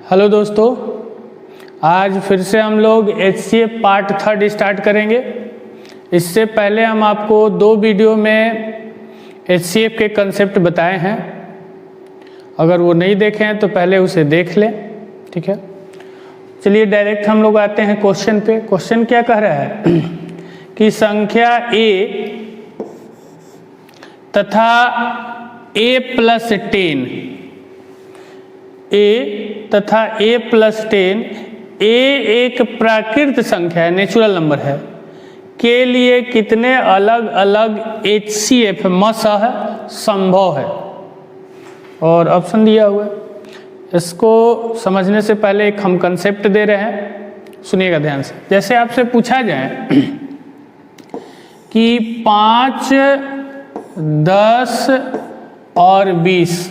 Hello दोस्तों, आज फिर से हम लोग HCF पार्ट 3 स्टार्ट करेंगे। इससे पहले हम आपको 2 वीडियो में HCF के कंसेप्ट बताए हैं। अगर वो नहीं देखे हैं तो पहले उसे देख लें, ठीक है। चलिए डायरेक्ट हम लोग आते हैं क्वेश्चन पे। क्वेश्चन क्या कह रहा है कि संख्या A तथा A+10 तथा A+10 एक प्राकृत संख्या है, नेचुरल नंबर है, के लिए कितने अलग अलग HCF मसह संभव है। और ऑप्शन दिया हुआ है। इसको समझने से पहले एक हम कंसेप्ट दे रहे हैं, सुनिएगा ध्यान से। जैसे आपसे पूछा जाए कि 5, 10 और 20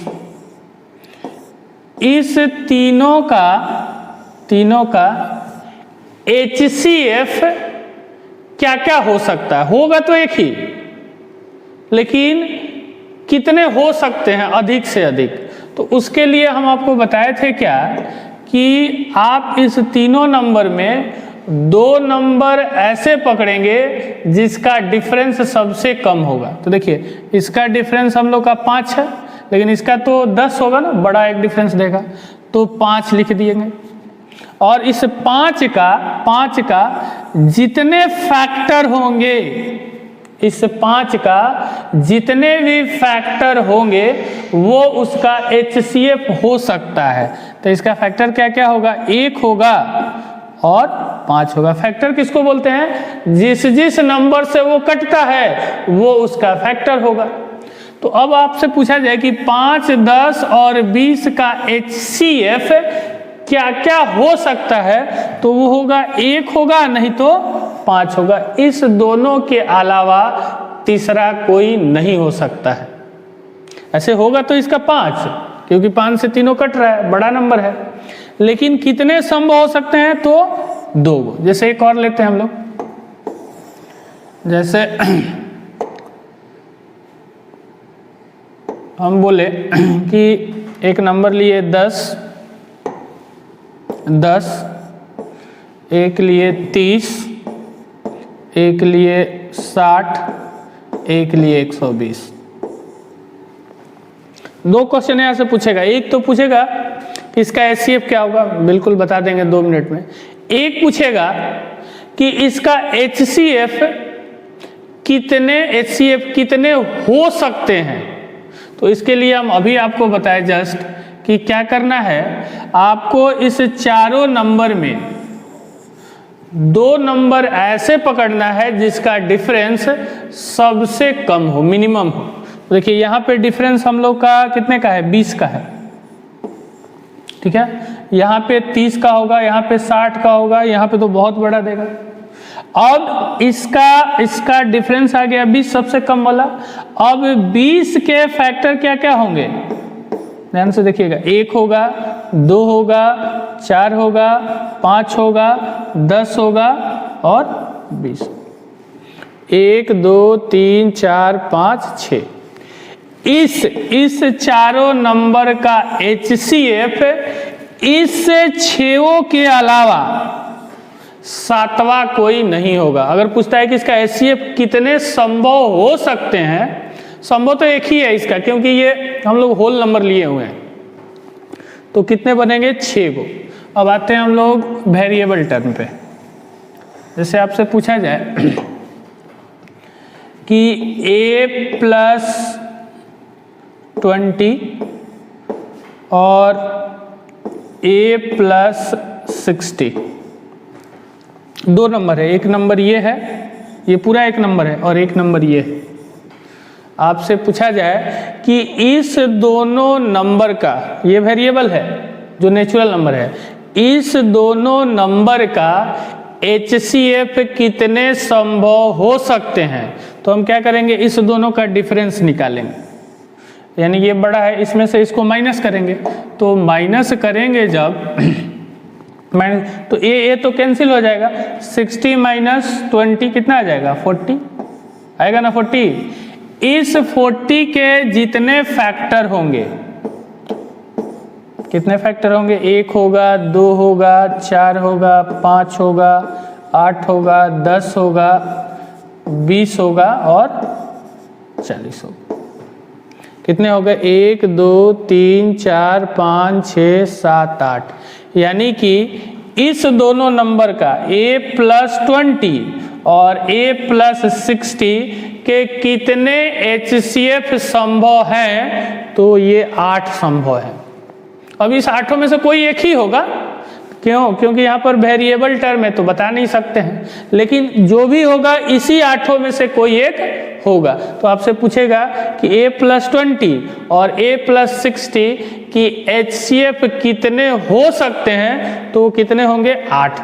इस तीनों का HCF क्या क्या हो सकता है। होगा तो एक ही, लेकिन कितने हो सकते हैं अधिक से अधिक। तो उसके लिए हम आपको बताए थे क्या कि आप इस तीनों नंबर में 2 नंबर ऐसे पकड़ेंगे जिसका डिफरेंस सबसे कम होगा। तो देखिए, इसका डिफरेंस हम लोग का 5 है, लेकिन इसका तो 10 होगा ना, बड़ा एक डिफरेंस देगा, तो 5 लिख दिएंगे। और इस 5 का जितने फैक्टर होंगे, इस 5 का जितने भी फैक्टर होंगे वो उसका HCF हो सकता है। तो इसका फैक्टर क्या क्या होगा, 1 होगा और 5 होगा। फैक्टर किसको बोलते हैं, जिस नंबर से वो कटता है वो उसका फैक्टर होगा। तो अब आपसे पूछा जाए कि 5, 10 और 20 का HCF क्या क्या हो सकता है, तो वो होगा 1 होगा, नहीं तो 5 होगा। इस दोनों के अलावा तीसरा कोई नहीं हो सकता है। ऐसे होगा तो इसका 5, क्योंकि 5 से तीनों कट रहा है, बड़ा नंबर है। लेकिन कितने संभव हो सकते हैं, तो 2। जैसे एक और लेते हैं हम लोग। जैसे हम बोले कि एक नंबर लिए 10, एक लिए 30, एक लिए 60, एक लिए 120। 2 क्वेश्चन यहाँ से पूछेगा। एक तो पूछेगा कि इसका HCF क्या होगा, बिल्कुल बता देंगे 2 मिनट में। एक पूछेगा कि इसका HCF कितने हो सकते हैं। तो इसके लिए हम अभी आपको बताएं जस्ट कि क्या करना है। आपको इस चारों नंबर में 2 नंबर ऐसे पकड़ना है जिसका डिफरेंस सबसे कम हो, मिनिमम हो। तो देखिए यहाँ पे डिफरेंस हम लोग का कितने का है, 20 का है, ठीक है। यहाँ पे 30 का होगा, यहाँ पे 60 का होगा, यहाँ पे तो बहुत बड़ा देगा। अब इसका डिफरेंस आ गया 20, सबसे कम वाला। अब 20 के फैक्टर क्या क्या होंगे, ध्यान से देखिएगा। 1 होगा, 2 होगा, 4 होगा, 5 होगा, 10 होगा और 20। 1, 2, 3, 4, 5, 6। इस चारों नंबर का HCF इस 6 के अलावा 7वां कोई नहीं होगा। अगर पूछता है कि इसका HCF कितने संभव हो सकते हैं, संभव तो एक ही है इसका, क्योंकि ये हम लोग होल नंबर लिए हुए हैं। तो कितने बनेंगे, 6 को। अब आते हैं हम लोग वेरिएबल टर्म पे। जैसे आपसे पूछा जाए कि A+20 और A+60 2 नंबर है। एक नंबर ये है, ये पूरा एक नंबर है, और एक नंबर ये है। आपसे पूछा जाए कि इस दोनों नंबर का, ये वेरिएबल है जो नेचुरल नंबर है, इस दोनों नंबर का HCF कितने संभव हो सकते हैं। तो हम क्या करेंगे, इस दोनों का डिफरेंस निकालेंगे। यानी ये बड़ा है, इसमें से इसको माइनस करेंगे। तो माइनस करेंगे जब तो ये तो कैंसिल हो जाएगा। 60 - 20 कितना आ जाएगा, 40 आएगा ना, 40। इस 40 के जितने फैक्टर होंगे कितने फैक्टर होंगे? 1 होगा, 2 होगा, 4 होगा, 5 होगा, 8 होगा, 10 होगा, 20 होगा और 40 होगा। कितने हो गए? 1 2 3 4 5 6 7 8। यानी कि इस दोनों नंबर का a+20 और a+60 के कितने HCF संभव हैं? तो ये 8 संभव है। अब इस 8 में से कोई एक ही होगा। क्यों? क्योंकि यहाँ पर वेरिएबल टर्म है तो बता नहीं सकते हैं, लेकिन जो भी होगा इसी 8 में से कोई एक होगा। तो आपसे पूछेगा कि a+20 और a+60 की HCF कितने हो सकते हैं? तो कितने होंगे? 8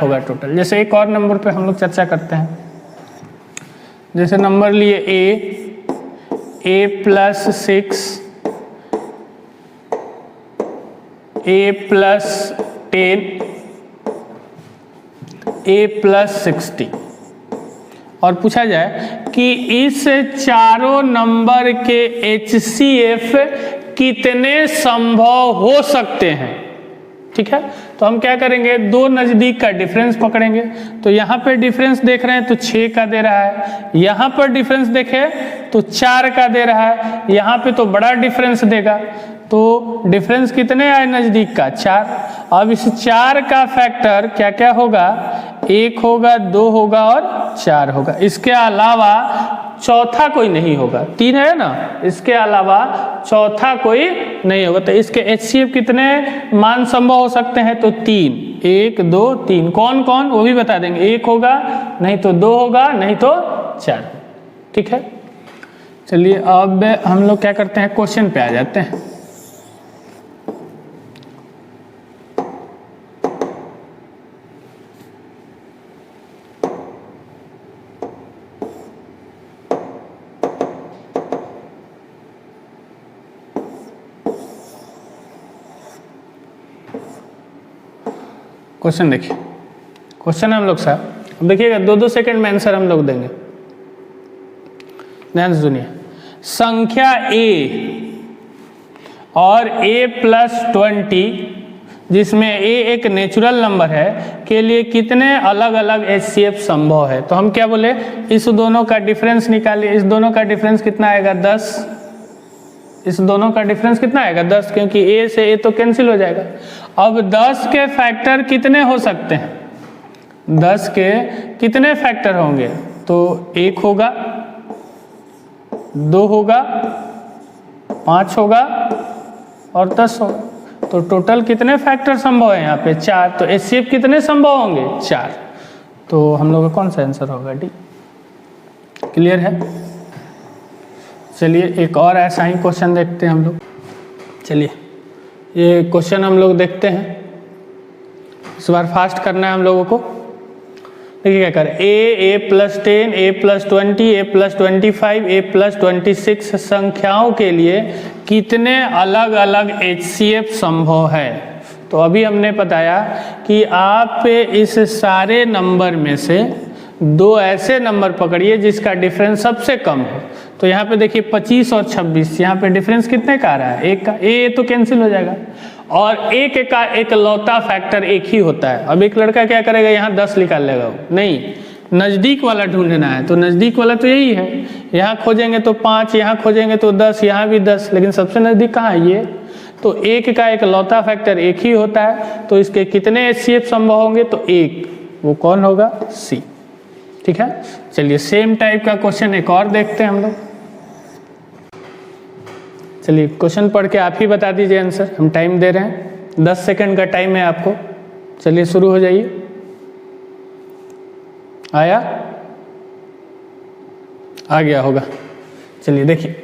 होगा टोटल। जैसे एक और नंबर पे हम लोग चर्चा करते हैं। जैसे नंबर लिए a+6, a+10, a+60 और पूछा जाए कि इस चारों नंबर के HCF कितने संभव हो सकते हैं। ठीक है, तो हम क्या करेंगे? दो नज़दीक का डिफरेंस पकड़ेंगे। तो यहाँ पे डिफरेंस देख रहे हैं तो 6 का दे रहा है, यहाँ पर डिफरेंस देखें तो 4 का दे रहा है, यहाँ पे तो बड़ा डिफरेंस देगा। तो डिफरेंस कितने आए नज़दीक का? 4। अब इस 4 का फैक्टर क्या क्या होगा? 1 होगा, 2 होगा और 4 होगा। इसके अलावा चौथा कोई नहीं होगा। 3 है ना, इसके अलावा चौथा कोई नहीं होगा। तो इसके HCF कितने मान संभव हो सकते हैं? तो 3, 1 2 3। कौन कौन? वो भी बता देंगे। 1 होगा, नहीं तो 2 होगा, नहीं तो 4। ठीक है, चलिए अब हम लोग क्या करते हैं? क्वेश्चन पे आ जाते हैं। क्वेश्चन देखिए, क्वेश्चन हम लोग साहब, अब देखिएगा 2-2 सेकंड में आंसर हम लोग देंगे। ध्यान से सुनिए। संख्या a और a+20 जिसमें a एक नेचुरल नंबर है के लिए कितने अलग अलग HCF संभव है? तो हम क्या बोले? इस दोनों का डिफरेंस निकालिए। इस दोनों का डिफरेंस कितना आएगा? 10। इस दोनों का डिफरेंस कितना आएगा? 10, क्योंकि a से a तो कैंसिल हो जाएगा। अब 10 के फैक्टर कितने हो सकते हैं? 10 के कितने फैक्टर होंगे? तो 1 होगा, 2 होगा, 5 होगा और 10 होगा। तो टोटल कितने फैक्टर संभव है यहाँ पे? 4। तो HCF कितने संभव होंगे? 4। तो हम लोग का कौन सा आंसर होगा? डी। क्लियर है? चलिए एक और ऐसा ही क्वेश्चन देखते हैं हम लोग। चलिए ये क्वेश्चन हम लोग देखते हैं। इस बार फास्ट करना है हम लोगों को। देखिए क्या करें? a+10, a+20, a+25, a+26 संख्याओं के लिए कितने अलग अलग HCF संभव है? तो अभी हमने बताया कि आप इस सारे नंबर में से 2 ऐसे नंबर पकड़िए जिसका डिफरेंस सबसे कम हो। तो यहाँ पे देखिए 25 और 26, यहाँ पे डिफरेंस कितने का आ रहा है? 1 का। a तो कैंसिल हो जाएगा और 1 का एक लौता फैक्टर 1 ही होता है। अब एक लड़का क्या करेगा? यहाँ 10 निकाल लेगा। नहीं, नज़दीक वाला ढूंढना है। तो नज़दीक वाला तो यही है। यहाँ खोजेंगे तो 5, यहाँ खोजेंगे तो 10, यहाँ भी 10, लेकिन सबसे नज़दीक कहाँ है? ये। तो 1 का एक लौता फैक्टर 1 ही होता है। तो इसके कितने HCF संभव होंगे? तो 1। वो कौन होगा? सी। ठीक है, चलिए सेम टाइप का क्वेश्चन एक और देखते हैं हम लोग। चलिए क्वेश्चन पढ़ के आप ही बता दीजिए आंसर। हम टाइम दे रहे हैं, 10 सेकंड का टाइम है आपको। चलिए शुरू हो जाइए। आया? आ गया होगा। चलिए देखिए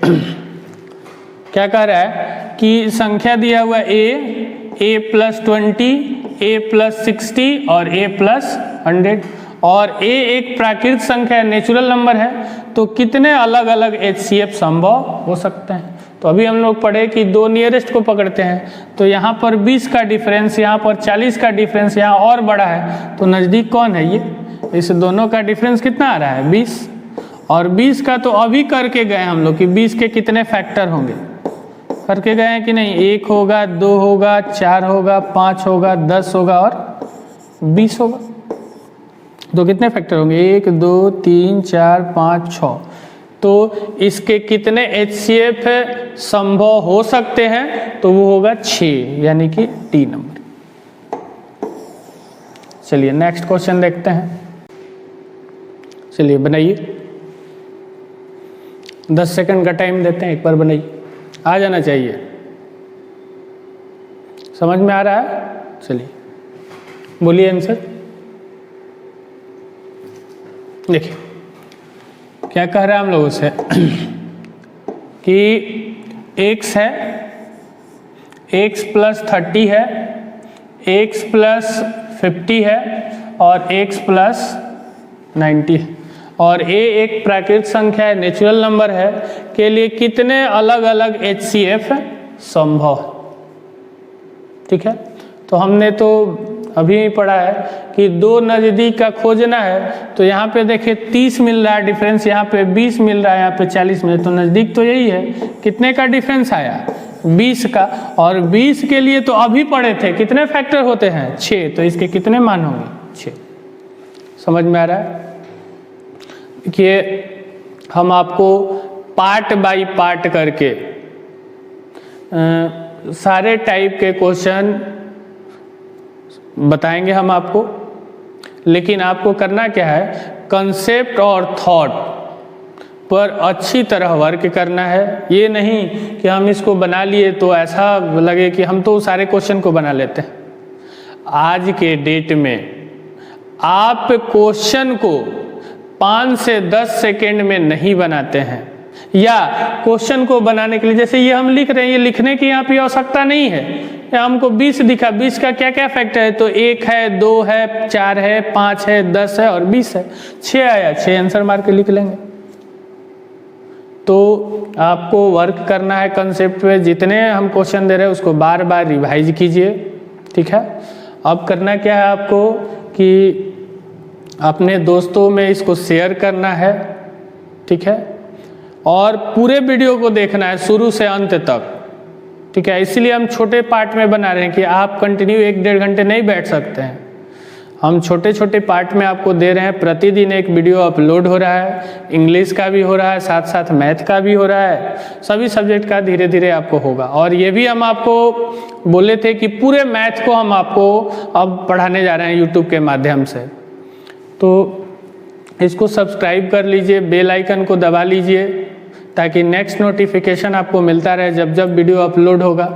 क्या कह रहा है कि संख्या दिया हुआ a+20, a+60 और a+100 और a एक प्राकृतिक संख्या है, नेचुरल नंबर है। तो कितने अलग अलग HCF संभव हो सकते हैं? तो अभी हम लोग पढ़े कि 2 नियरेस्ट को पकड़ते हैं। तो यहाँ पर 20 का डिफरेंस, यहाँ पर 40 का डिफरेंस, यहाँ और बड़ा है। तो नज़दीक कौन है? ये। इस दोनों का डिफरेंस कितना आ रहा है? 20। और 20 का तो अभी करके गए हम लोग कि 20 के कितने फैक्टर होंगे। करके गए हैं कि नहीं? 1 होगा, 2 होगा, 4 होगा, 5 होगा, 10 होगा और 20 होगा। तो कितने फैक्टर होंगे? 1 2 3 4 5 6। तो इसके कितने HCF संभव हो सकते हैं? तो वो होगा 6, यानी कि डी नंबर। चलिए नेक्स्ट क्वेश्चन देखते हैं। चलिए बनाइए, 10 सेकंड का टाइम देते हैं, एक बार बनाइए, आ जाना चाहिए। समझ में आ रहा है? चलिए बोलिए आंसर। देखिए क्या कह रहा है हम लोगों से कि x है, x + 30 है, x + 50 है और x + 90 है, और a एक प्राकृतिक संख्या है, नेचुरल नंबर है, के लिए कितने अलग अलग HCF संभव है। ठीक है, तो हमने तो अभी पढ़ा है कि 2 नज़दीक का खोजना है। तो यहाँ पे देखिए 30 मिल रहा है डिफरेंस, यहाँ पे 20 मिल रहा है, यहाँ पे 40 मिल रहा है, तो नज़दीक तो यही है। कितने का डिफरेंस आया? 20 का। और 20 के लिए तो अभी पढ़े थे कितने फैक्टर होते हैं? 6। तो इसके कितने मान होंगे? 6। समझ में आ रहा है? देखिए हम आपको पार्ट बाय पार्ट करके सारे टाइप के क्वेश्चन बताएंगे हम आपको, लेकिन आपको करना क्या है? कंसेप्ट और थॉट पर अच्छी तरह वर्क करना है। ये नहीं कि हम इसको बना लिए तो ऐसा लगे कि हम तो सारे क्वेश्चन को बना लेते हैं। आज के डेट में आप क्वेश्चन को 5 से 10 सेकेंड में नहीं बनाते हैं, या क्वेश्चन को बनाने के लिए जैसे ये हम लिख रहे हैं, ये लिखने की यहाँ पे आवश्यकता नहीं है। या हमको 20 दिखा, 20 का क्या क्या फैक्टर है? तो 1 है, 2 है, 4 है, 5 है, 10 है और 20 है। 6 आया, 6 आंसर मार के लिख लेंगे। तो आपको वर्क करना है कंसेप्ट पे। जितने हम क्वेश्चन दे रहे हैं उसको बार बार रिवाइज कीजिए। ठीक है, अब करना क्या है आपको कि अपने दोस्तों में इसको शेयर करना है। ठीक है, और पूरे वीडियो को देखना है शुरू से अंत तक। ठीक है, इसलिए हम छोटे पार्ट में बना रहे हैं कि आप कंटिन्यू 1-1.5 घंटे नहीं बैठ सकते हैं। हम छोटे छोटे पार्ट में आपको दे रहे हैं। प्रतिदिन एक वीडियो अपलोड हो रहा है, इंग्लिश का भी हो रहा है, साथ साथ मैथ का भी हो रहा है, सभी सब्जेक्ट का धीरे धीरे आपको होगा। और ये भी हम आपको बोले थे कि पूरे मैथ को हम आपको अब पढ़ाने जा रहे हैं यूट्यूब के माध्यम से। तो इसको सब्सक्राइब कर लीजिए, बेल आइकन को दबा लीजिए, ताकि नेक्स्ट नोटिफिकेशन आपको मिलता रहे जब जब वीडियो अपलोड होगा।